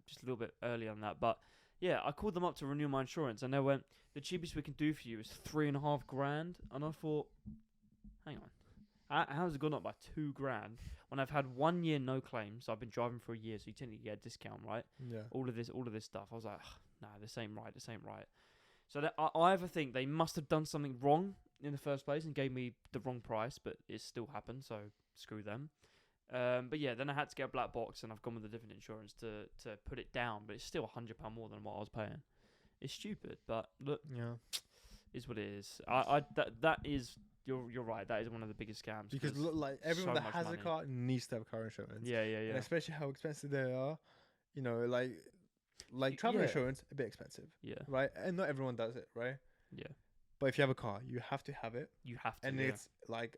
[SPEAKER 1] just a little bit earlier than that, but yeah, I called them up to renew my insurance, and they went, the cheapest we can do for you is $3,500, and I thought, hang on, how has it gone up by $2,000 when I've had 1 year no claims? So I've been driving for a year, so you tend to get a discount, right?
[SPEAKER 2] Yeah.
[SPEAKER 1] All of this stuff. I was like, nah, this ain't right. So that I either think they must have done something wrong in the first place and gave me the wrong price, but it still happened, so screw them. But yeah, then I had to get a black box, and I've gone with a different insurance to put it down, but it's still £100 more than what I was paying. It's stupid, but look,
[SPEAKER 2] Yeah.
[SPEAKER 1] is what it is. That is you're right. That is one of the biggest scams
[SPEAKER 2] Because look, like everyone
[SPEAKER 1] so
[SPEAKER 2] that
[SPEAKER 1] much
[SPEAKER 2] has
[SPEAKER 1] money.
[SPEAKER 2] a car needs to have car insurance.
[SPEAKER 1] Yeah.
[SPEAKER 2] And especially how expensive they are. You know, like travel
[SPEAKER 1] Yeah.
[SPEAKER 2] insurance, a bit expensive,
[SPEAKER 1] Yeah.
[SPEAKER 2] right? And not everyone does it, right?
[SPEAKER 1] Yeah.
[SPEAKER 2] But if you have a car, you have to have it,
[SPEAKER 1] You have to.
[SPEAKER 2] and
[SPEAKER 1] yeah.
[SPEAKER 2] it's like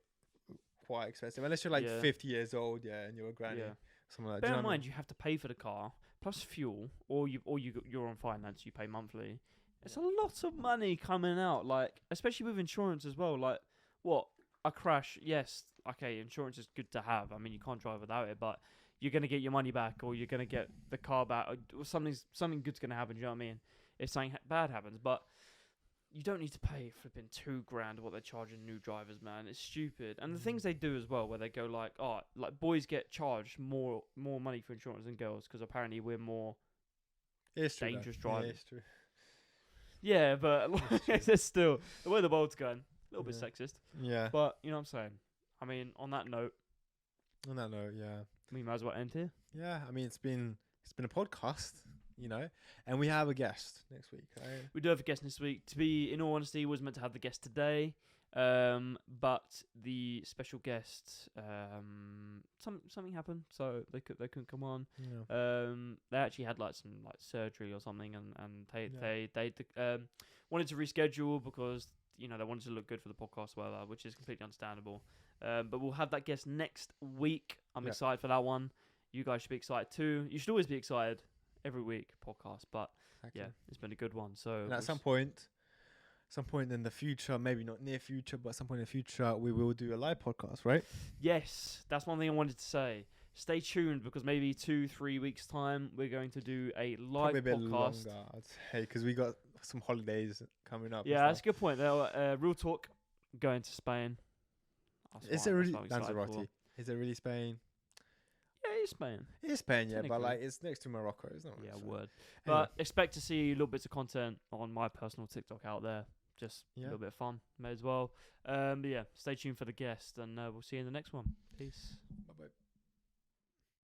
[SPEAKER 2] quite expensive unless you're like
[SPEAKER 1] Yeah.
[SPEAKER 2] 50 years old, and you're a granny,
[SPEAKER 1] Yeah.
[SPEAKER 2] something like that.
[SPEAKER 1] Bear
[SPEAKER 2] Do you
[SPEAKER 1] in
[SPEAKER 2] know what I
[SPEAKER 1] mind, you have to pay for the car plus fuel, or you're on finance. You pay monthly. It's a lot of money coming out. Like, especially with insurance as well. Like, what a crash? Yes, okay, insurance is good to have. I mean, you can't drive without it, but you're gonna get your money back, or you're gonna get the car back, or something good's gonna happen. Do you know what I mean? If something bad happens, but you don't need to pay flipping $2,000 what they're charging new drivers, man. It's stupid. And the things they do as well, where they go like, oh, like boys get charged more money for insurance than girls because apparently we're more
[SPEAKER 2] It's true,
[SPEAKER 1] dangerous
[SPEAKER 2] though. Yeah,
[SPEAKER 1] drivers.
[SPEAKER 2] it's true.
[SPEAKER 1] Yeah, but it's still the way the world's going, a little bit
[SPEAKER 2] Yeah.
[SPEAKER 1] sexist.
[SPEAKER 2] Yeah.
[SPEAKER 1] But you know what I'm saying. I mean, on that note,
[SPEAKER 2] On that note, yeah.
[SPEAKER 1] we might as well end here.
[SPEAKER 2] Yeah, I mean it's been a podcast, and we have a guest next week, right?
[SPEAKER 1] We do have a guest this week. To be in all honesty, was meant to have the guest today, but the special guest, something happened, so they couldn't come on.
[SPEAKER 2] Yeah.
[SPEAKER 1] They actually had like some surgery or something, and
[SPEAKER 2] Yeah.
[SPEAKER 1] they wanted to reschedule because they wanted to look good for the podcast, which is completely understandable. But we'll have that guest next week. I'm
[SPEAKER 2] Yeah.
[SPEAKER 1] excited for that one. You guys should be excited too. You should always be excited every week podcast, but
[SPEAKER 2] Exactly.
[SPEAKER 1] yeah, it's been a good one. So
[SPEAKER 2] And at some point in the future, maybe not near future, but some point in the future, we will do a live podcast, right?
[SPEAKER 1] yes, that's one thing I wanted to say. Stay tuned because maybe 2-3 weeks time we're going to do a live
[SPEAKER 2] Probably a bit
[SPEAKER 1] podcast.
[SPEAKER 2] longer, I'd say, because we got some holidays coming up.
[SPEAKER 1] Yeah, that's a good point. Real talk, going to Spain.
[SPEAKER 2] Is it really Lanzarote? Is it really Spain?
[SPEAKER 1] Yeah, it's Spain.
[SPEAKER 2] It's Spain, yeah, but
[SPEAKER 1] Technically.
[SPEAKER 2] like it's next to Morocco, isn't it?
[SPEAKER 1] Yeah,
[SPEAKER 2] So-
[SPEAKER 1] word.
[SPEAKER 2] Anyway.
[SPEAKER 1] But expect to see little bits of content on my personal TikTok out there. Just a
[SPEAKER 2] Yeah.
[SPEAKER 1] little bit of fun, may as well. But yeah, stay tuned for the guest, and we'll see you in the next one. Peace.
[SPEAKER 2] Bye-bye.